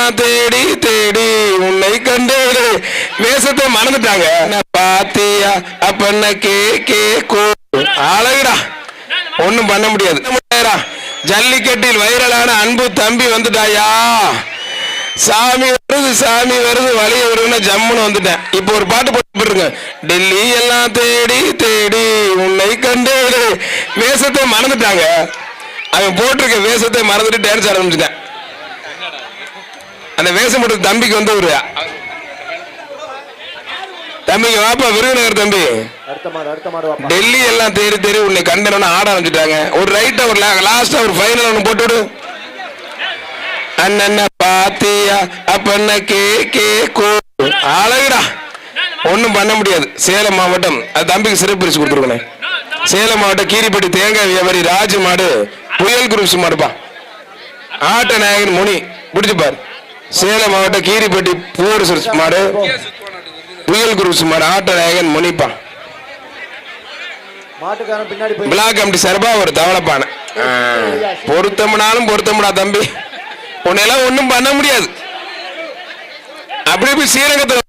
எல்லாம் தேடி தேடி உன்னை கண்டு வேஷத்தை மறந்துட்டாங்க. பாத்தியா அப்ப கே கே கோ அழகுடா, ஒண்ணும் பண்ண முடியாது. ஜல்லிக்கட்டில் வைரலான அன்பு தம்பி வந்துட்டாயா. சாமி வருது வழிய வருதுன்னா ஜம்முன்னு வந்துட்டேன். இப்போ ஒரு பாட்டு போட்டுருங்க. டெல்லி எல்லாம் தேடி தேடி உன்னை கண்டு வேஷத்தை மறந்துட்டாங்க. அவன் போட்டிருக்க வேஷத்தை மறந்துட்டு டான்ஸ் ஆரம்பிச்சுட்டேன். அந்த வேஷம் போட்டு தம்பிக்கு வந்து ஒரு தம்பிங்க வாப்பா விருதுநகர் தம்பி. டெல்லி எல்லாம் தேடி தேடி உன்னை கண்டன ஆட ஆரம்பிச்சுட்டாங்க. ஒரு ரைட்டா ஒரு லாஸ்டா ஒரு ஃபைனல் ஒன்று போட்டு விடு. அண்ணன் பாத்தியா அப்ப கே கே கோ அழகுடா, ஒண்ணும் பண்ண முடியாது. சேலம் மாவட்டம் அது தம்பிக்கு சிறப்பு பரிசு கொடுத்துருக்கேன். சேலம் மாவட்டம் கீரிப்பட்டி தேங்காய் வியாபாரி ராஜு மாடு புயல் குரூப்ஸ் மாடுப்பா. ஆட்ட நாயகன் முனி பிடிச்சுப்பார். சேலம் மாவட்டம் கீரிப்பட்டி பூவரசு மாடு புயல் குரூப்ஸ் மாடு ஆட்ட நாயகன் முனிப்பா. பிளாக் கமிட்டி சார்பா ஒரு தவளைப்பான பொருத்தம்னாலும் தம்பி, உன்னெல்லாம் ஒண்ணும் பண்ண முடியாது. அப்படி போய் ஸ்ரீரங்கத்தில்